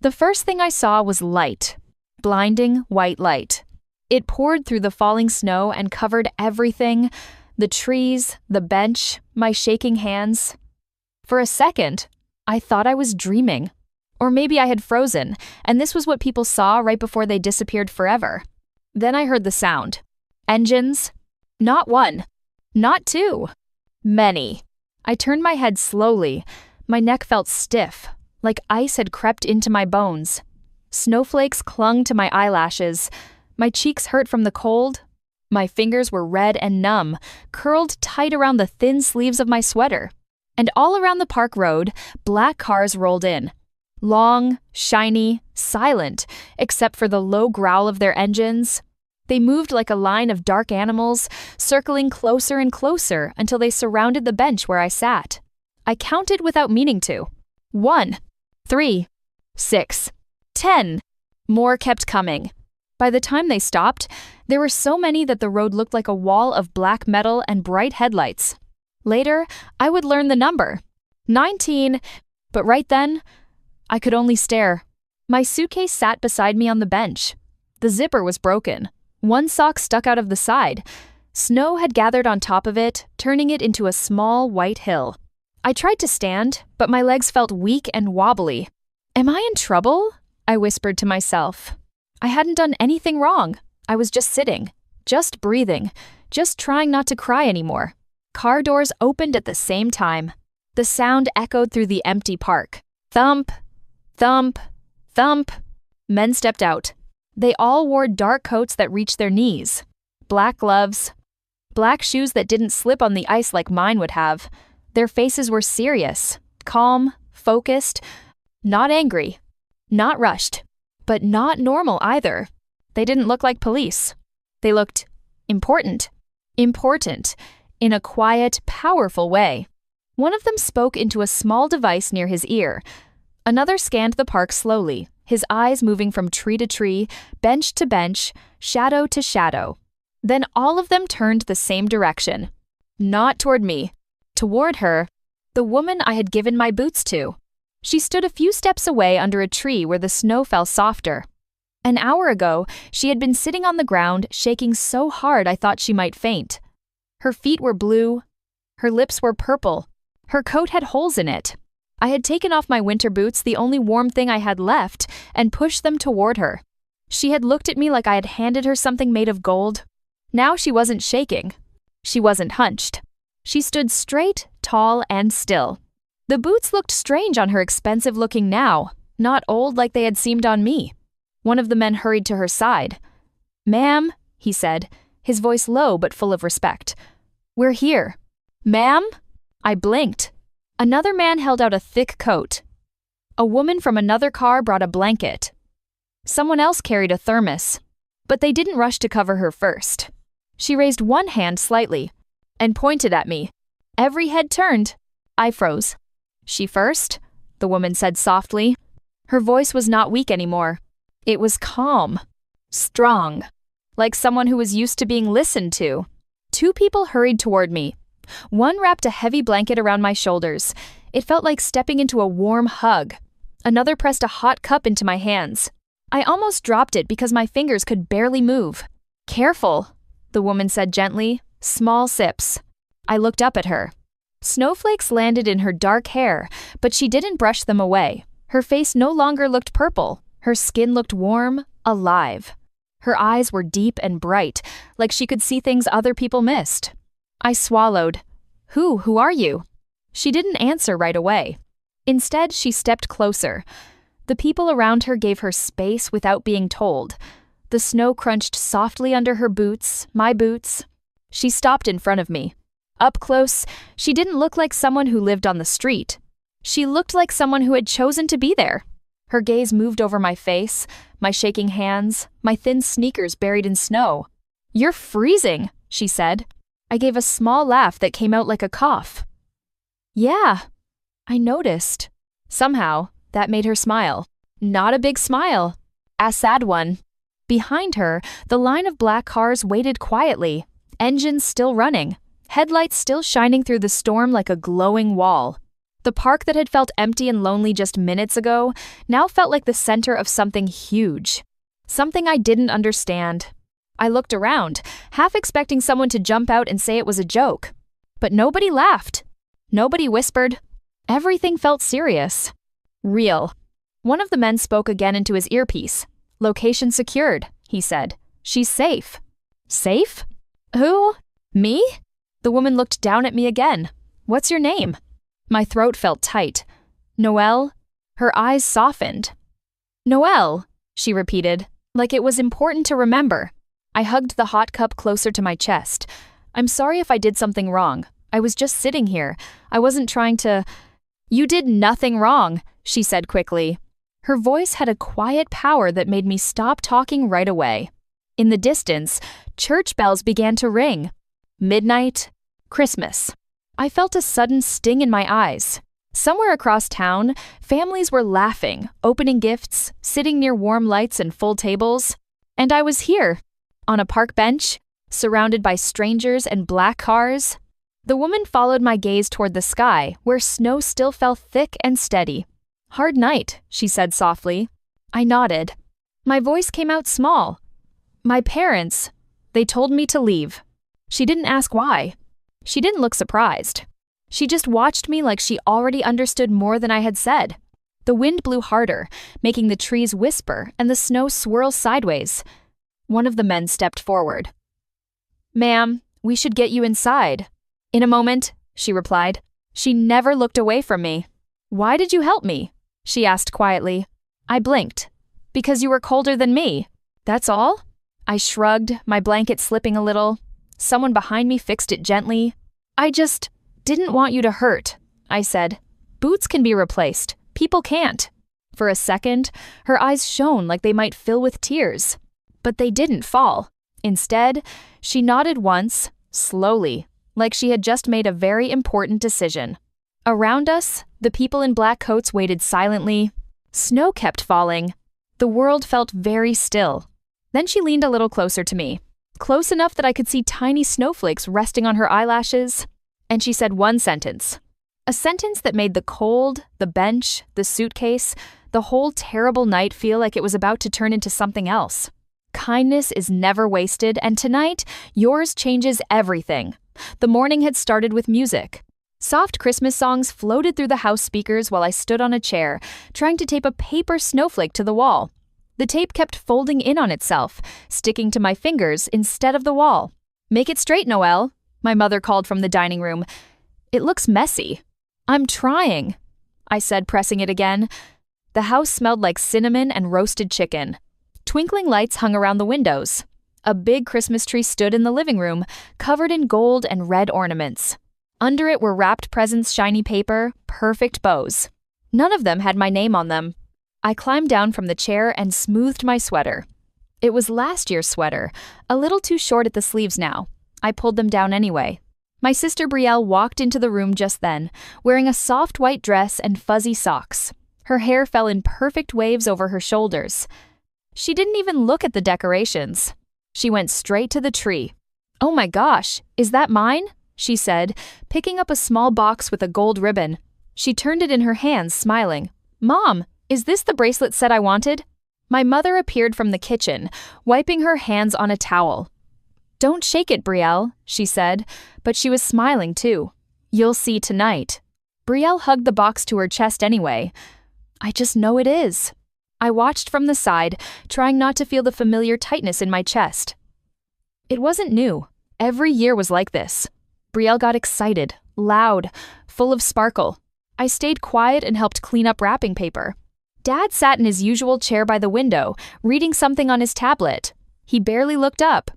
The first thing I saw was light. Blinding white light. It poured through the falling snow and covered everything, the trees, the bench, my shaking hands. For a second, I thought I was dreaming. Or maybe I had frozen, and this was what people saw right before they disappeared forever. Then I heard the sound. Engines. Not one. Not two. Many. I turned my head slowly. My neck felt stiff, like ice had crept into my bones. Snowflakes clung to my eyelashes. My cheeks hurt from the cold. My fingers were red and numb, curled tight around the thin sleeves of my sweater. And all around the park road, black cars rolled in. Long, shiny, silent, except for the low growl of their engines. They moved like a line of dark animals, circling closer and closer until they surrounded the bench where I sat. I counted without meaning to. 1, 3, 6, 10. More kept coming. By the time they stopped, there were so many that the road looked like a wall of black metal and bright headlights. Later, I would learn the number. 19, but right then, I could only stare. My suitcase sat beside me on the bench. The zipper was broken. One sock stuck out of the side. Snow had gathered on top of it, turning it into a small white hill. I tried to stand, but my legs felt weak and wobbly. Am I in trouble? I whispered to myself. I hadn't done anything wrong. I was just sitting, just breathing, just trying not to cry anymore. Car doors opened at the same time. The sound echoed through the empty park. Thump, thump, thump. Men stepped out. They all wore dark coats that reached their knees, black gloves, black shoes that didn't slip on the ice like mine would have. Their faces were serious, calm, focused, not angry, not rushed, but not normal either. They didn't look like police. They looked important, in a quiet, powerful way. One of them spoke into a small device near his ear. Another scanned the park slowly, his eyes moving from tree to tree, bench to bench, shadow to shadow. Then all of them turned the same direction. Not toward me. Toward her, the woman I had given my boots to. She stood a few steps away under a tree where the snow fell softer. An hour ago, she had been sitting on the ground, shaking so hard I thought she might faint. Her feet were blue. Her lips were purple. Her coat had holes in it. I had taken off my winter boots, the only warm thing I had left, and pushed them toward her. She had looked at me like I had handed her something made of gold. Now she wasn't shaking. She wasn't hunched. She stood straight, tall, and still. The boots looked strange on her expensive-looking now, not old like they had seemed on me. One of the men hurried to her side. "Ma'am," he said, his voice low but full of respect. "We're here." "Ma'am?" I blinked. Another man held out a thick coat. A woman from another car brought a blanket. Someone else carried a thermos, but they didn't rush to cover her first. She raised one hand slightly and pointed at me. Every head turned. I froze. "She first?" the woman said softly. Her voice was not weak anymore. It was calm, strong, like someone who was used to being listened to. Two people hurried toward me. One wrapped a heavy blanket around my shoulders. It felt like stepping into a warm hug. Another pressed a hot cup into my hands. I almost dropped it because my fingers could barely move. "Careful," the woman said gently, small sips. I looked up at her. Snowflakes landed in her dark hair, but she didn't brush them away. Her face no longer looked purple. Her skin looked warm, alive. Her eyes were deep and bright, like she could see things other people missed. I swallowed. Who are you?" She didn't answer right away. Instead, she stepped closer. The people around her gave her space without being told. The snow crunched softly under her boots, my boots. She stopped in front of me. Up close, she didn't look like someone who lived on the street. She looked like someone who had chosen to be there. Her gaze moved over my face, my shaking hands, my thin sneakers buried in snow. "You're freezing," she said. I gave a small laugh that came out like a cough. "Yeah," I noticed. Somehow, that made her smile. Not a big smile. A sad one. Behind her, the line of black cars waited quietly, engines still running, headlights still shining through the storm like a glowing wall. The park that had felt empty and lonely just minutes ago now felt like the center of something huge. Something I didn't understand. I looked around, half expecting someone to jump out and say it was a joke. But nobody laughed. Nobody whispered. Everything felt serious. Real. One of the men spoke again into his earpiece. "Location secured," he said. "She's safe." Safe? Who? Me? The woman looked down at me again. "What's your name?" My throat felt tight. "Noelle?" Her eyes softened. "Noelle," she repeated, like it was important to remember. I hugged the hot cup closer to my chest. "I'm sorry if I did something wrong. I was just sitting here. I wasn't trying to—" "You did nothing wrong," she said quickly. Her voice had a quiet power that made me stop talking right away. In the distance, church bells began to ring. Midnight, Christmas. I felt a sudden sting in my eyes. Somewhere across town, families were laughing, opening gifts, sitting near warm lights and full tables. And I was here, on a park bench, surrounded by strangers and black cars. The woman followed my gaze toward the sky, where snow still fell thick and steady. "Hard night," she said softly. I nodded. My voice came out small. "My parents, they told me to leave." She didn't ask why. She didn't look surprised. She just watched me like she already understood more than I had said. The wind blew harder, making the trees whisper and the snow swirl sideways. One of the men stepped forward. "Ma'am, we should get you inside." "In a moment," she replied. She never looked away from me. "Why did you help me?" she asked quietly. I blinked. "Because you were colder than me. That's all?" I shrugged, my blanket slipping a little. Someone behind me fixed it gently. "I just didn't want you to hurt," I said. "Boots can be replaced. People can't." For a second, her eyes shone like they might fill with tears. But they didn't fall. Instead, she nodded once, slowly, like she had just made a very important decision. Around us, the people in black coats waited silently. Snow kept falling. The world felt very still. Then she leaned a little closer to me, close enough that I could see tiny snowflakes resting on her eyelashes, and she said one sentence. A sentence that made the cold, the bench, the suitcase, the whole terrible night feel like it was about to turn into something else. "Kindness is never wasted, and tonight, yours changes everything." The morning had started with music. Soft Christmas songs floated through the house speakers while I stood on a chair, trying to tape a paper snowflake to the wall. The tape kept folding in on itself, sticking to my fingers instead of the wall. "Make it straight, Noelle," my mother called from the dining room. "It looks messy." "I'm trying," I said, pressing it again. The house smelled like cinnamon and roasted chicken. Twinkling lights hung around the windows. A big Christmas tree stood in the living room, covered in gold and red ornaments. Under it were wrapped presents, shiny paper, perfect bows. None of them had my name on them. I climbed down from the chair and smoothed my sweater. It was last year's sweater, a little too short at the sleeves now. I pulled them down anyway. My sister Brielle walked into the room just then, wearing a soft white dress and fuzzy socks. Her hair fell in perfect waves over her shoulders. She didn't even look at the decorations. She went straight to the tree. "Oh my gosh, is that mine?" she said, picking up a small box with a gold ribbon. She turned it in her hands, smiling. "Mom, is this the bracelet set I wanted?" My mother appeared from the kitchen, wiping her hands on a towel. "Don't shake it, Brielle," she said, but she was smiling too. "You'll see tonight." Brielle hugged the box to her chest anyway. "I just know it is." I watched from the side, trying not to feel the familiar tightness in my chest. It wasn't new. Every year was like this. Brielle got excited, loud, full of sparkle. I stayed quiet and helped clean up wrapping paper. Dad sat in his usual chair by the window, reading something on his tablet. He barely looked up.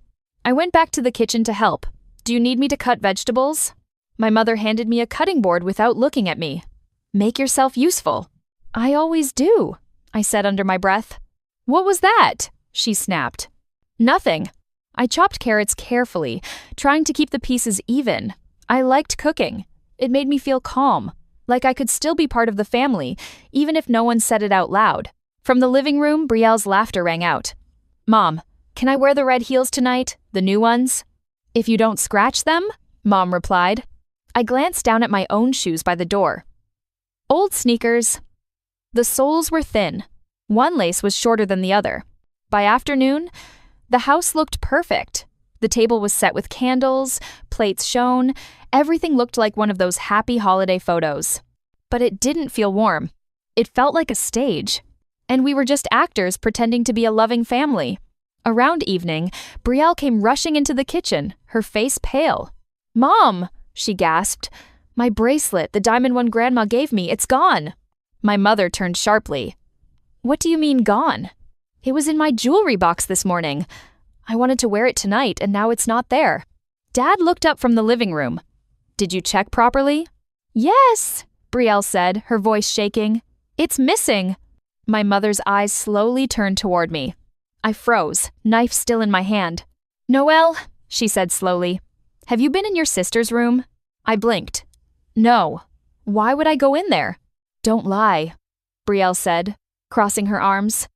I went back to the kitchen to help. "Do you need me to cut vegetables?" My mother handed me a cutting board without looking at me. "Make yourself useful." "I always do," I said under my breath. "What was that?" she snapped. "Nothing." I chopped carrots carefully, trying to keep the pieces even. I liked cooking. It made me feel calm, like I could still be part of the family, even if no one said it out loud. From the living room, Brielle's laughter rang out. "Mom, can I wear the red heels tonight, the new ones?" "If you don't scratch them," Mom replied. I glanced down at my own shoes by the door. Old sneakers. The soles were thin. One lace was shorter than the other. By afternoon, the house looked perfect. The table was set with candles, plates shone, everything looked like one of those happy holiday photos. But it didn't feel warm. It felt like a stage. And we were just actors pretending to be a loving family. Around evening, Brielle came rushing into the kitchen, her face pale. "Mom," she gasped. "My bracelet, the diamond one Grandma gave me, it's gone." My mother turned sharply. "What do you mean gone?" "It was in my jewelry box this morning. I wanted to wear it tonight, and now it's not there." Dad looked up from the living room. "Did you check properly?" "Yes," Brielle said, her voice shaking. "It's missing." My mother's eyes slowly turned toward me. I froze, knife still in my hand. "Noelle," she said slowly, "have you been in your sister's room?" I blinked. "No. Why would I go in there?" "Don't lie," Brielle said, crossing her arms.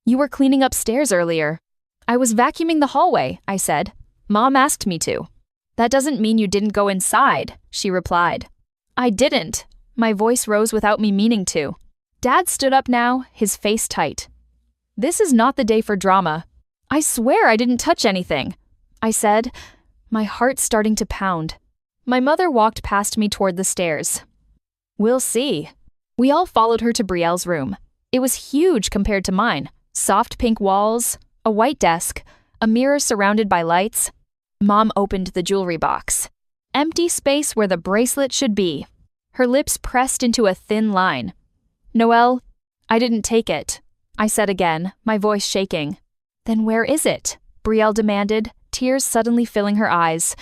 "You were cleaning upstairs earlier." "I was vacuuming the hallway," I said. "Mom asked me to." "That doesn't mean you didn't go inside," she replied. "I didn't." My voice rose without me meaning to. Dad stood up now, his face tight. "This is not the day for drama. I swear I didn't touch anything," I said, my heart starting to pound. My mother walked past me toward the stairs. "We'll see." We all followed her to Brielle's room. It was huge compared to mine. Soft pink walls, a white desk, a mirror surrounded by lights. Mom opened the jewelry box. Empty space where the bracelet should be. Her lips pressed into a thin line. "Noelle, I didn't take it," I said again, my voice shaking. "Then where is it?" Brielle demanded, tears suddenly filling her eyes.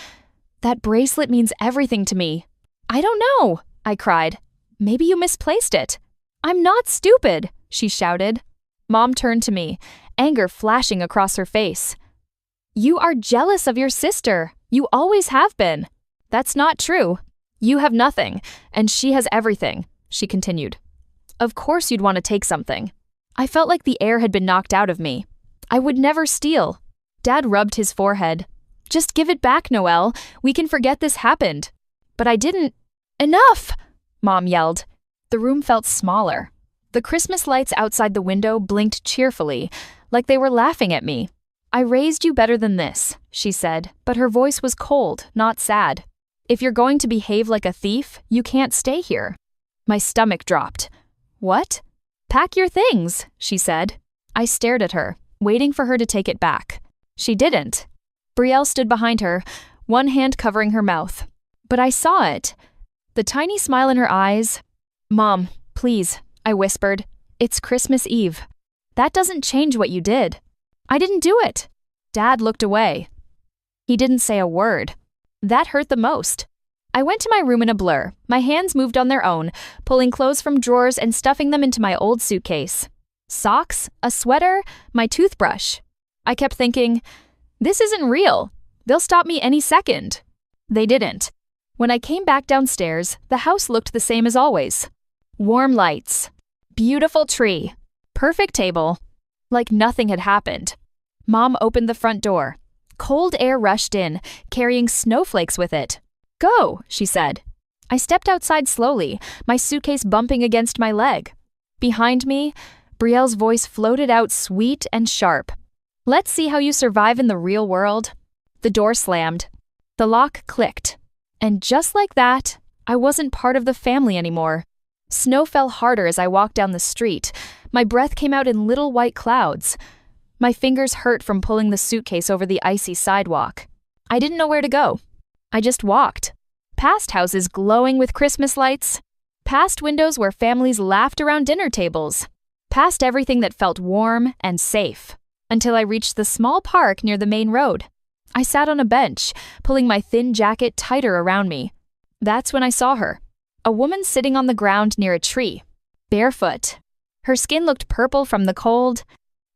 "That bracelet means everything to me." "I don't know," I cried. "Maybe you misplaced it." "I'm not stupid," she shouted. Mom turned to me, anger flashing across her face. "You are jealous of your sister. You always have been." "That's not true. You have nothing, and she has everything," she continued. "Of course you'd want to take something." I felt like the air had been knocked out of me. I would never steal. Dad rubbed his forehead. "Just give it back, Noelle. We can forget this happened." But I didn't. "Enough!" Mom yelled. The room felt smaller. The Christmas lights outside the window blinked cheerfully, like they were laughing at me. "I raised you better than this," she said, but her voice was cold, not sad. "If you're going to behave like a thief, you can't stay here." My stomach dropped. "What?" "Pack your things," she said. I stared at her, waiting for her to take it back. She didn't. Brielle stood behind her, one hand covering her mouth. But I saw it. The tiny smile in her eyes. "Mom, please," I whispered. "It's Christmas Eve. That doesn't change what you did." "I didn't do it." Dad looked away. He didn't say a word. That hurt the most. I went to my room in a blur. My hands moved on their own, pulling clothes from drawers and stuffing them into my old suitcase. Socks, a sweater, my toothbrush. I kept thinking, this isn't real. They'll stop me any second. They didn't. When I came back downstairs, the house looked the same as always. Warm lights. Beautiful tree. Perfect table. Like nothing had happened. Mom opened the front door. Cold air rushed in, carrying snowflakes with it. "Go," she said. I stepped outside slowly, my suitcase bumping against my leg. Behind me, Brielle's voice floated out sweet and sharp. "Let's see how you survive in the real world." The door slammed. The lock clicked. And just like that, I wasn't part of the family anymore. Snow fell harder as I walked down the street. My breath came out in little white clouds. My fingers hurt from pulling the suitcase over the icy sidewalk. I didn't know where to go. I just walked. Past houses glowing with Christmas lights. Past windows where families laughed around dinner tables. Past everything that felt warm and safe. Until I reached the small park near the main road. I sat on a bench, pulling my thin jacket tighter around me. That's when I saw her. A woman sitting on the ground near a tree. Barefoot. Her skin looked purple from the cold.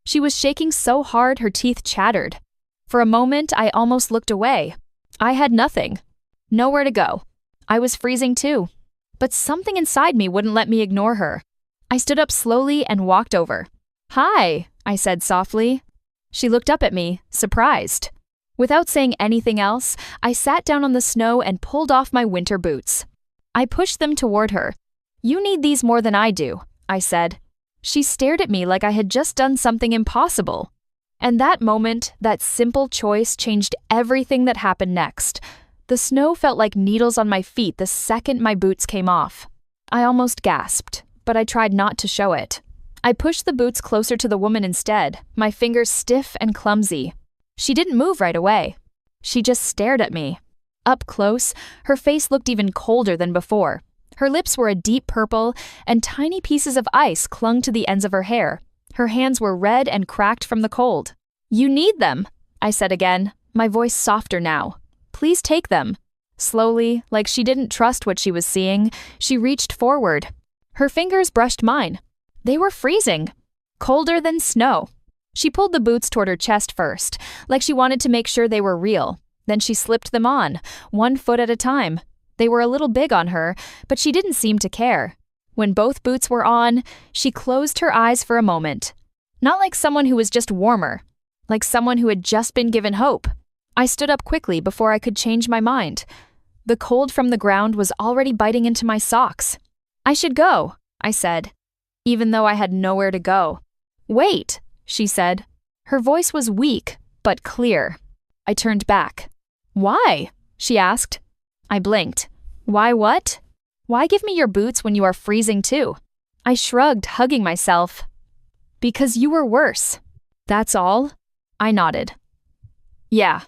She was shaking so hard her teeth chattered. For a moment, I almost looked away. I had nothing. Nowhere to go. I was freezing too. But something inside me wouldn't let me ignore her. I stood up slowly and walked over. "Hi," I said softly. She looked up at me, surprised. Without saying anything else, I sat down on the snow and pulled off my winter boots. I pushed them toward her. You need these more than I do, I said. She stared at me like I had just done something impossible. And that moment, that simple choice changed everything that happened next. The snow felt like needles on my feet the second my boots came off. I almost gasped, but I tried not to show it. I pushed the boots closer to the woman instead, my fingers stiff and clumsy. She didn't move right away. She just stared at me. Up close, her face looked even colder than before. Her lips were a deep purple, and tiny pieces of ice clung to the ends of her hair. Her hands were red and cracked from the cold. You need them, I said again, my voice softer now. Please take them. Slowly, like she didn't trust what she was seeing, she reached forward. Her fingers brushed mine. They were freezing. Colder than snow. She pulled the boots toward her chest first, like she wanted to make sure they were real. Then she slipped them on, one foot at a time. They were a little big on her, but she didn't seem to care. When both boots were on, she closed her eyes for a moment. Not like someone who was just warmer, like someone who had just been given hope. I stood up quickly before I could change my mind. The cold from the ground was already biting into my socks. I should go, I said, even though I had nowhere to go. Wait, she said. Her voice was weak, but clear. I turned back. Why? She asked. I blinked. Why what? Why give me your boots when you are freezing too? I shrugged, hugging myself. Because you were worse. That's all? I nodded. Yeah.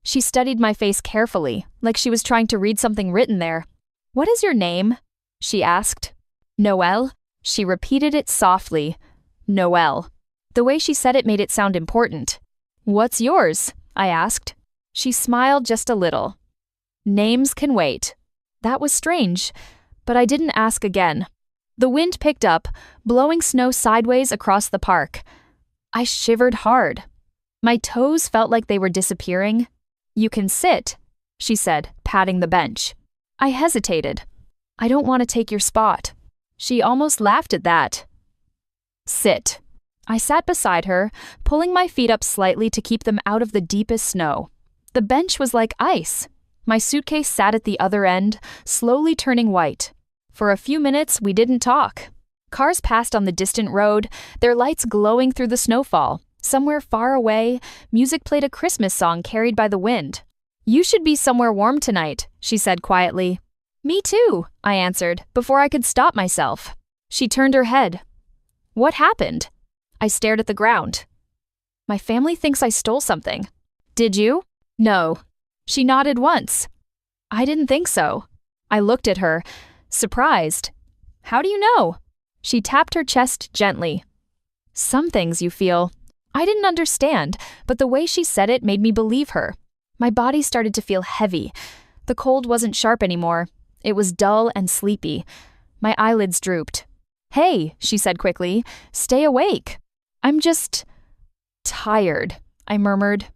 She studied my face carefully, like she was trying to read something written there. What is your name? She asked. Noelle? She repeated it softly. Noelle. The way she said it made it sound important. What's yours? I asked. She smiled just a little. Names can wait. That was strange, but I didn't ask again. The wind picked up, blowing snow sideways across the park. I shivered hard. My toes felt like they were disappearing. You can sit, she said, patting the bench. I hesitated. I don't want to take your spot. She almost laughed at that. Sit. I sat beside her, pulling my feet up slightly to keep them out of the deepest snow. The bench was like ice. My suitcase sat at the other end, slowly turning white. For a few minutes, we didn't talk. Cars passed on the distant road, their lights glowing through the snowfall. Somewhere far away, music played a Christmas song carried by the wind. You should be somewhere warm tonight, she said quietly. Me too, I answered, before I could stop myself. She turned her head. What happened? I stared at the ground. My family thinks I stole something. Did you? No. She nodded once. I didn't think so. I looked at her, surprised. How do you know? She tapped her chest gently. Some things you feel. I didn't understand, but the way she said it made me believe her. My body started to feel heavy. The cold wasn't sharp anymore. It was dull and sleepy. My eyelids drooped. Hey, she said quickly, stay awake. I'm just tired, I murmured.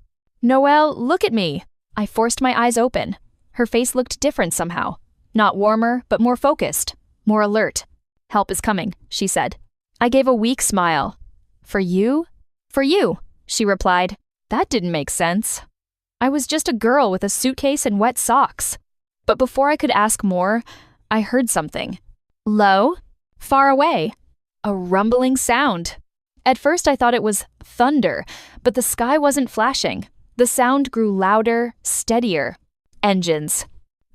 Noelle, look at me. I forced my eyes open. Her face looked different somehow. Not warmer, but more focused, more alert. Help is coming, she said. I gave a weak smile. For you? For you, she replied. That didn't make sense. I was just a girl with a suitcase and wet socks. But before I could ask more, I heard something. Low, far away. A rumbling sound. At first I thought it was thunder, but the sky wasn't flashing. The sound grew louder, steadier. Engines.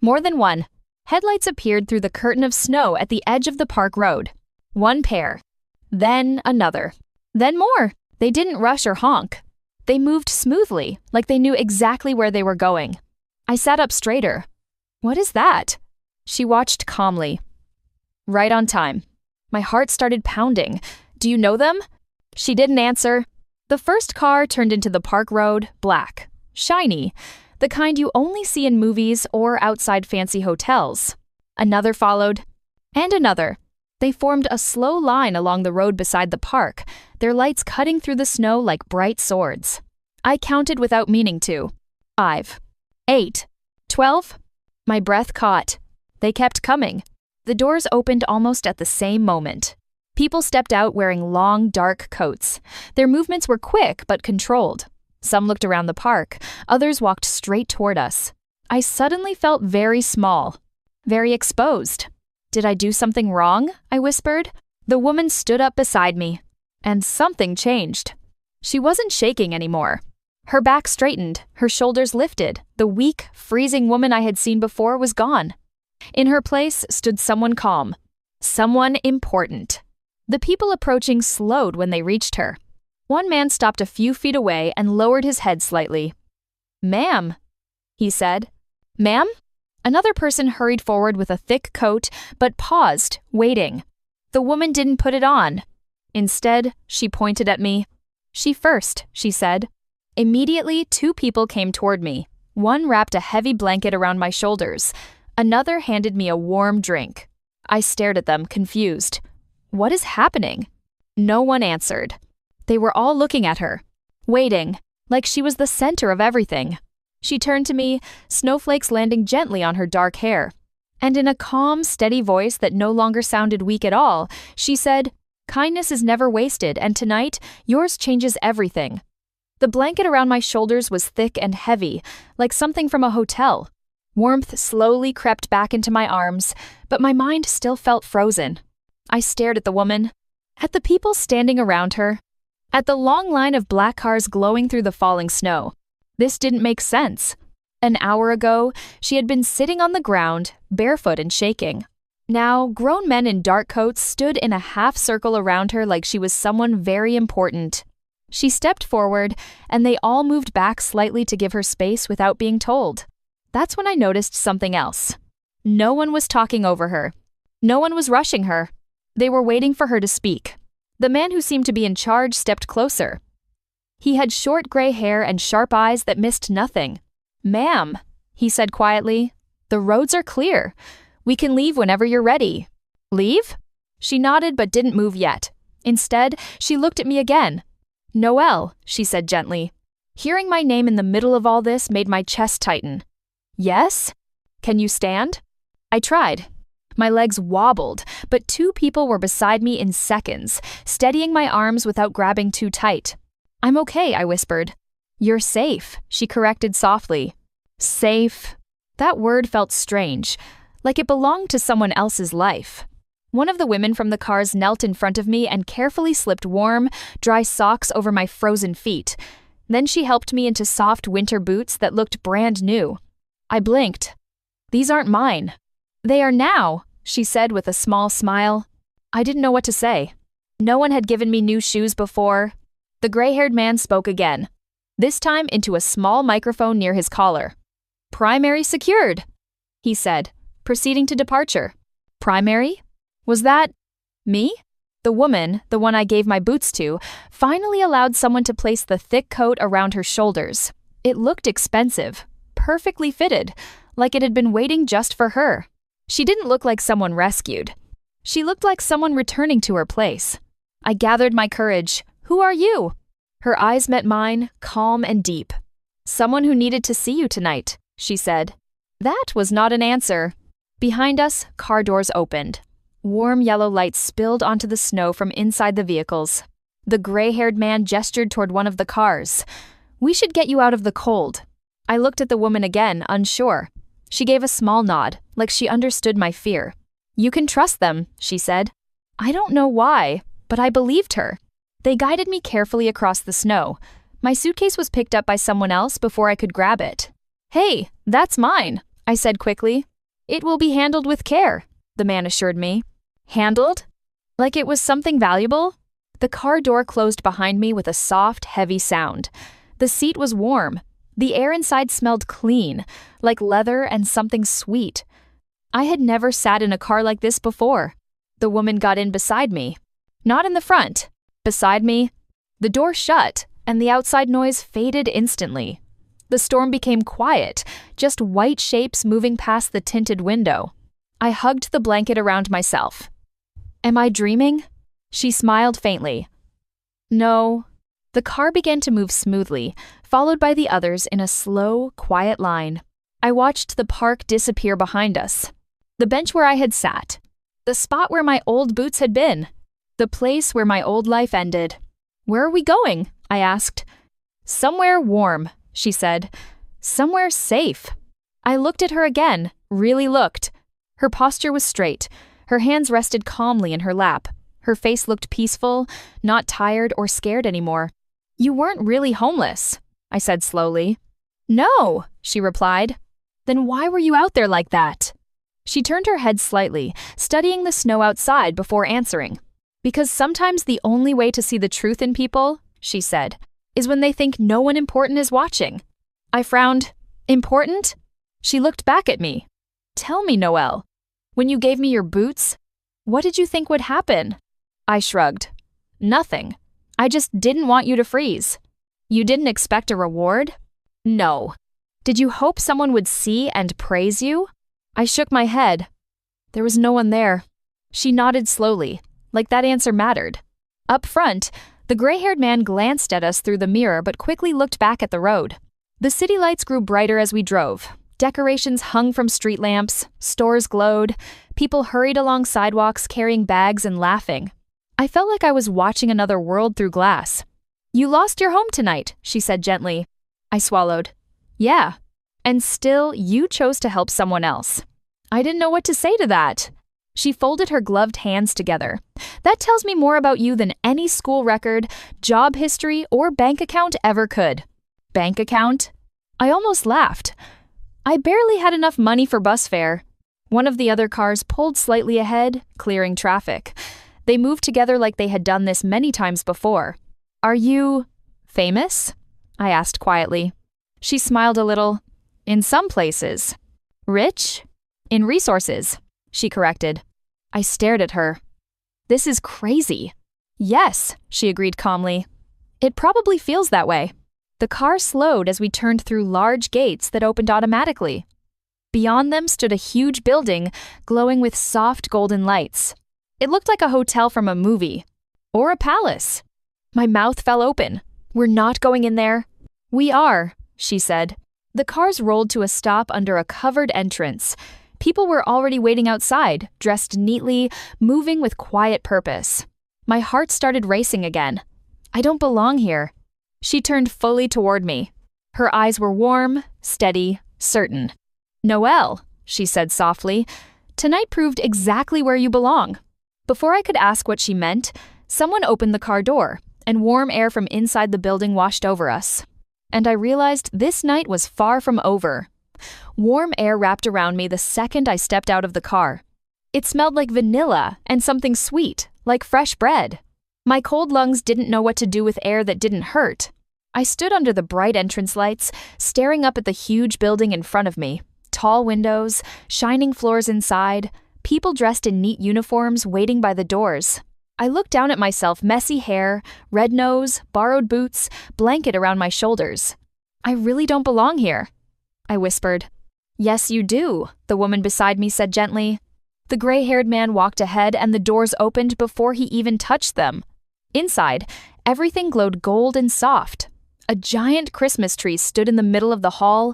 More than one. Headlights appeared through the curtain of snow at the edge of the park road. One pair. Then another. Then more. They didn't rush or honk. They moved smoothly, like they knew exactly where they were going. I sat up straighter. What is that? She watched calmly. Right on time. My heart started pounding. Do you know them? She didn't answer. The first car turned into the park road, black, shiny, the kind you only see in movies or outside fancy hotels. Another followed, and another. They formed a slow line along the road beside the park, their lights cutting through the snow like bright swords. I counted without meaning to. 5, 8, 12. My breath caught. They kept coming. The doors opened almost at the same moment. People stepped out wearing long, dark coats. Their movements were quick but controlled. Some looked around the park. Others walked straight toward us. I suddenly felt very small, very exposed. Did I do something wrong? I whispered. The woman stood up beside me, and something changed. She wasn't shaking anymore. Her back straightened, her shoulders lifted. The weak, freezing woman I had seen before was gone. In her place stood someone calm, someone important. The people approaching slowed when they reached her. One man stopped a few feet away and lowered his head slightly. "Ma'am," he said. "Ma'am?" Another person hurried forward with a thick coat, but paused, waiting. The woman didn't put it on. Instead, she pointed at me. "She first," she said. Immediately, two people came toward me. One wrapped a heavy blanket around my shoulders. Another handed me a warm drink. I stared at them, confused. What is happening? No one answered. They were all looking at her, waiting, like she was the center of everything. She turned to me, snowflakes landing gently on her dark hair. And in a calm, steady voice that no longer sounded weak at all, she said, "Kindness is never wasted, and tonight, yours changes everything." The blanket around my shoulders was thick and heavy, like something from a hotel. Warmth slowly crept back into my arms, but my mind still felt frozen. I stared at the woman, at the people standing around her, at the long line of black cars glowing through the falling snow. This didn't make sense. An hour ago, she had been sitting on the ground, barefoot and shaking. Now, grown men in dark coats stood in a half circle around her like she was someone very important. She stepped forward, and they all moved back slightly to give her space without being told. That's when I noticed something else. No one was talking over her. No one was rushing her. They were waiting for her to speak. The man who seemed to be in charge stepped closer. He had short gray hair and sharp eyes that missed nothing. "Ma'am," he said quietly, "the roads are clear. We can leave whenever you're ready." "Leave?" She nodded but didn't move yet. Instead, she looked at me again. "Noelle," she said gently. Hearing my name in the middle of all this made my chest tighten. "Yes? Can you stand?" I tried. My legs wobbled, but two people were beside me in seconds, steadying my arms without grabbing too tight. "I'm okay," I whispered. "You're safe," she corrected softly. Safe. That word felt strange, like it belonged to someone else's life. One of the women from the cars knelt in front of me and carefully slipped warm, dry socks over my frozen feet. Then she helped me into soft winter boots that looked brand new. I blinked. "These aren't mine." "They are now," she said with a small smile. I didn't know what to say. No one had given me new shoes before. The gray-haired man spoke again, this time into a small microphone near his collar. "Primary secured," he said, proceeding to departure. Primary? Was that me? The woman, the one I gave my boots to, finally allowed someone to place the thick coat around her shoulders. It looked expensive, perfectly fitted, like it had been waiting just for her. She didn't look like someone rescued. She looked like someone returning to her place. I gathered my courage. "Who are you?" Her eyes met mine, calm and deep. "Someone who needed to see you tonight," she said. That was not an answer. Behind us, car doors opened. Warm yellow light spilled onto the snow from inside the vehicles. The gray-haired man gestured toward one of the cars. "We should get you out of the cold." I looked at the woman again, unsure. She gave a small nod, like she understood my fear. "You can trust them," she said. I don't know why, but I believed her. They guided me carefully across the snow. My suitcase was picked up by someone else before I could grab it. "Hey, that's mine," I said quickly. "It will be handled with care," the man assured me. Handled? Like it was something valuable? The car door closed behind me with a soft, heavy sound. The seat was warm. The air inside smelled clean, like leather and something sweet. I had never sat in a car like this before. The woman got in beside me. Not in the front. Beside me. The door shut, and the outside noise faded instantly. The storm became quiet, just white shapes moving past the tinted window. I hugged the blanket around myself. "Am I dreaming?" She smiled faintly. "No." The car began to move smoothly, followed by the others in a slow, quiet line. I watched the park disappear behind us. The bench where I had sat. The spot where my old boots had been. The place where my old life ended. "Where are we going?" I asked. "Somewhere warm," she said. "Somewhere safe." I looked at her again, really looked. Her posture was straight. Her hands rested calmly in her lap. Her face looked peaceful, not tired or scared anymore. "You weren't really homeless," I said slowly. "No," she replied. "Then why were you out there like that?" She turned her head slightly, studying the snow outside before answering. "Because sometimes the only way to see the truth in people," she said, "is when they think no one important is watching." I frowned. "Important?" She looked back at me. "Tell me, Noelle. When you gave me your boots, what did you think would happen?" I shrugged. "Nothing. I just didn't want you to freeze." "You didn't expect a reward?" "No." "Did you hope someone would see and praise you?" I shook my head. There was no one there. She nodded slowly, like that answer mattered. Up front, the gray-haired man glanced at us through the mirror but quickly looked back at the road. The city lights grew brighter as we drove. Decorations hung from street lamps, stores glowed, people hurried along sidewalks carrying bags and laughing. I felt like I was watching another world through glass. "You lost your home tonight," she said gently. I swallowed. "Yeah. And still, you chose to help someone else." I didn't know what to say to that. She folded her gloved hands together. "That tells me more about you than any school record, job history, or bank account ever could." Bank account? I almost laughed. I barely had enough money for bus fare. One of the other cars pulled slightly ahead, clearing traffic. They moved together like they had done this many times before. "Are you famous?" I asked quietly. She smiled a little. "In some places." "Rich?" "In resources," she corrected. I stared at her. "This is crazy." "Yes," she agreed calmly. "It probably feels that way." The car slowed as we turned through large gates that opened automatically. Beyond them stood a huge building, glowing with soft golden lights. It looked like a hotel from a movie. Or a palace. My mouth fell open. "We're not going in there." "We are," she said. The cars rolled to a stop under a covered entrance. People were already waiting outside, dressed neatly, moving with quiet purpose. My heart started racing again. I don't belong here. She turned fully toward me. Her eyes were warm, steady, certain. "Noelle," she said softly, "tonight proved exactly where you belong." Before I could ask what she meant, someone opened the car door, and warm air from inside the building washed over us. And I realized this night was far from over. Warm air wrapped around me the second I stepped out of the car. It smelled like vanilla and something sweet, like fresh bread. My cold lungs didn't know what to do with air that didn't hurt. I stood under the bright entrance lights, staring up at the huge building in front of me. Tall windows, shining floors inside, people dressed in neat uniforms waiting by the doors. I looked down at myself, messy hair, red nose, borrowed boots, blanket around my shoulders. "I really don't belong here," I whispered. "Yes, you do," the woman beside me said gently. The gray-haired man walked ahead and the doors opened before he even touched them. Inside, everything glowed gold and soft. A giant Christmas tree stood in the middle of the hall,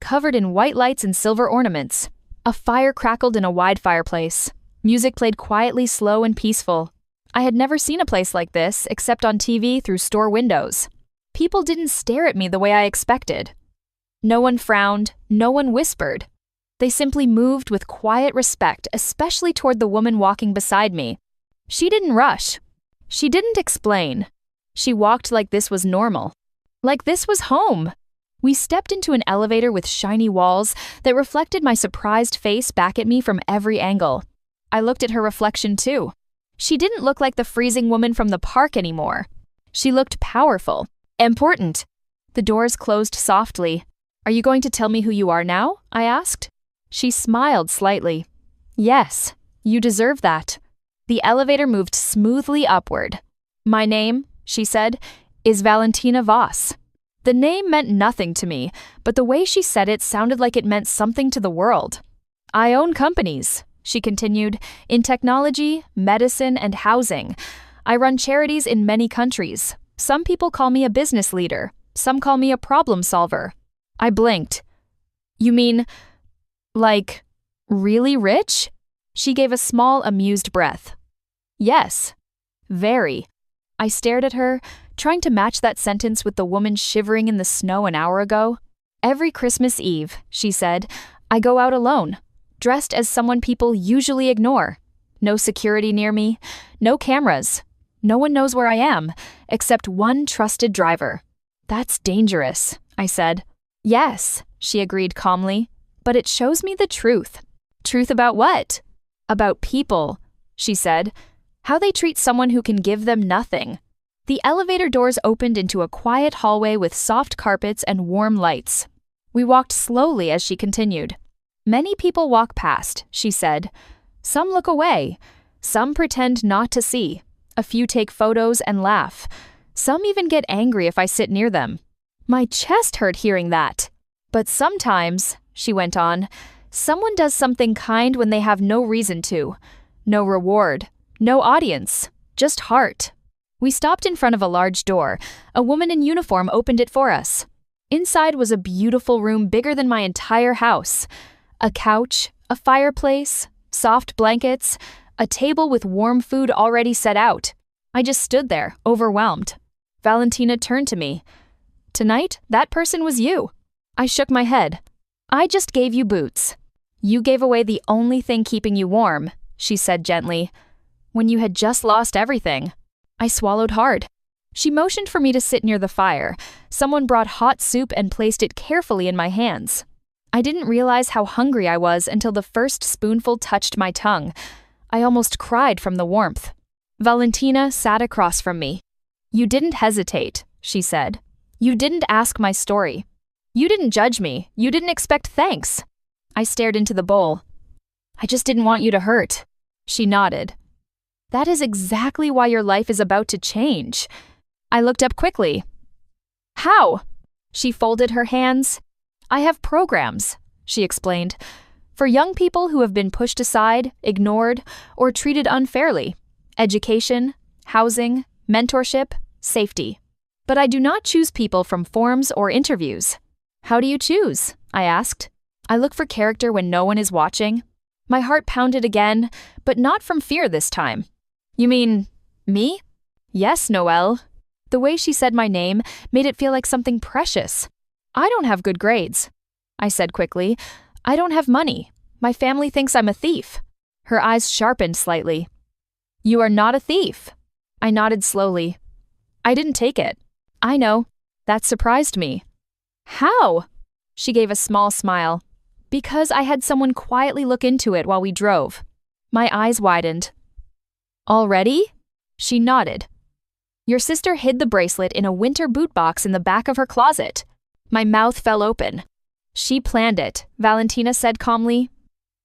covered in white lights and silver ornaments. A fire crackled in a wide fireplace. Music played quietly, slow and peaceful. I had never seen a place like this, except on TV through store windows. People didn't stare at me the way I expected. No one frowned, no one whispered. They simply moved with quiet respect, especially toward the woman walking beside me. She didn't rush. She didn't explain. She walked like this was normal. Like this was home. We stepped into an elevator with shiny walls that reflected my surprised face back at me from every angle. I looked at her reflection too. She didn't look like the freezing woman from the park anymore. She looked powerful, important. The doors closed softly. "Are you going to tell me who you are now?" I asked. She smiled slightly. "Yes, you deserve that." The elevator moved smoothly upward. "My name," she said, "is Valentina Voss." The name meant nothing to me, but the way she said it sounded like it meant something to the world. "I own companies," she continued, "in technology, medicine, and housing. I run charities in many countries. Some people call me a business leader. Some call me a problem solver." I blinked. "You mean, like, really rich?" She gave a small, amused breath. "Yes, very." I stared at her, trying to match that sentence with the woman shivering in the snow an hour ago. "Every Christmas Eve," she said, "I go out alone, dressed as someone people usually ignore. No security near me, no cameras. No one knows where I am, except one trusted driver. That's dangerous, I said. Yes, she agreed calmly, but it shows me the truth. Truth about what? About people, she said. How they treat someone who can give them nothing. The elevator doors opened into a quiet hallway with soft carpets and warm lights. We walked slowly as she continued. Many people walk past, she said. Some look away. Some pretend not to see. A few take photos and laugh. Some even get angry if I sit near them. My chest hurt hearing that. But sometimes, she went on, someone does something kind when they have no reason to. No reward. No audience. Just heart. We stopped in front of a large door. A woman in uniform opened it for us. Inside was a beautiful room bigger than my entire house. A couch, a fireplace, soft blankets, a table with warm food already set out. I just stood there, overwhelmed. Valentina turned to me. Tonight, that person was you. I shook my head. I just gave you boots. You gave away the only thing keeping you warm, she said gently, when you had just lost everything. I swallowed hard. She motioned for me to sit near the fire. Someone brought hot soup and placed it carefully in my hands. I didn't realize how hungry I was until the first spoonful touched my tongue. I almost cried from the warmth. Valentina sat across from me. You didn't hesitate, she said. You didn't ask my story. You didn't judge me. You didn't expect thanks. I stared into the bowl. I just didn't want you to hurt. She nodded. That is exactly why your life is about to change. I looked up quickly. How? She folded her hands. I have programs, she explained, for young people who have been pushed aside, ignored, or treated unfairly. Education, housing, mentorship, safety. But I do not choose people from forums or interviews. How do you choose? I asked. I look for character when no one is watching. My heart pounded again, but not from fear this time. You mean, me? Yes, Noelle. The way she said my name made it feel like something precious. I don't have good grades, I said quickly. I don't have money. My family thinks I'm a thief. Her eyes sharpened slightly. You are not a thief. I nodded slowly. I didn't take it. I know. That surprised me. How? She gave a small smile. Because I had someone quietly look into it while we drove. My eyes widened. Already? She nodded. Your sister hid the bracelet in a winter boot box in the back of her closet. My mouth fell open. She planned it, Valentina said calmly.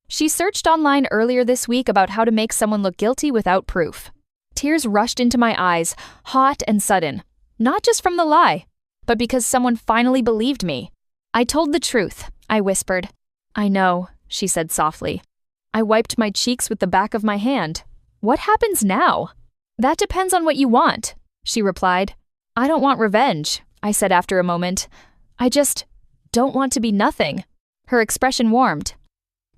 She searched online earlier this week about how to make someone look guilty without proof. Tears rushed into my eyes, hot and sudden. Not just from the lie, but because someone finally believed me. I told the truth, I whispered. I know, she said softly. I wiped my cheeks with the back of my hand. What happens now? That depends on what you want, she replied. I don't want revenge, I said after a moment. I just don't want to be nothing. Her expression warmed.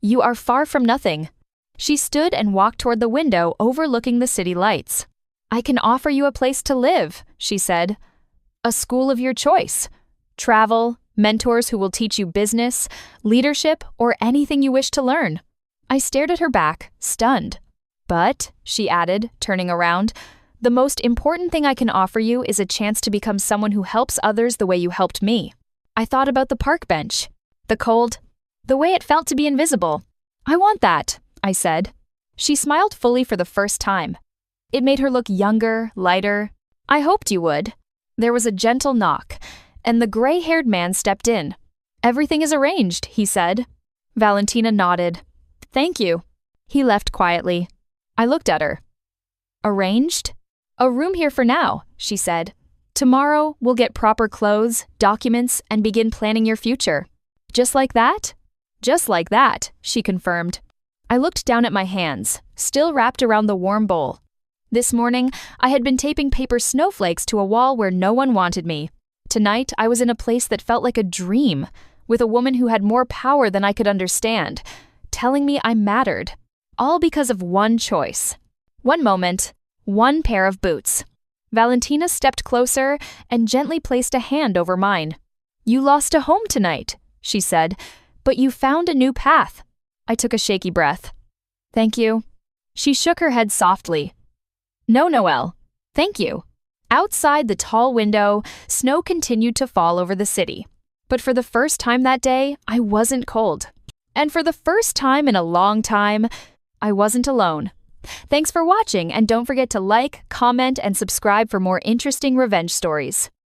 You are far from nothing. She stood and walked toward the window overlooking the city lights. I can offer you a place to live, she said. A school of your choice. Travel, mentors who will teach you business, leadership, or anything you wish to learn. I stared at her back, stunned. But, she added, turning around, the most important thing I can offer you is a chance to become someone who helps others the way you helped me. I thought about the park bench, the cold, the way it felt to be invisible. I want that, I said. She smiled fully for the first time. It made her look younger, lighter. I hoped you would. There was a gentle knock, and the gray-haired man stepped in. Everything is arranged, he said. Valentina nodded. Thank you. He left quietly. I looked at her. Arranged? A room here for now, she said. Tomorrow, we'll get proper clothes, documents, and begin planning your future. Just like that? Just like that, she confirmed. I looked down at my hands, still wrapped around the warm bowl. This morning, I had been taping paper snowflakes to a wall where no one wanted me. Tonight, I was in a place that felt like a dream, with a woman who had more power than I could understand, telling me I mattered, all because of one choice. One moment, one pair of boots. Valentina stepped closer and gently placed a hand over mine. You lost a home tonight, she said, but you found a new path. I took a shaky breath. Thank you. She shook her head softly. No, Noelle. Thank you. Outside the tall window, snow continued to fall over the city. But for the first time that day, I wasn't cold. And for the first time in a long time, I wasn't alone. Thanks for watching, and don't forget to like, comment, and subscribe for more interesting revenge stories.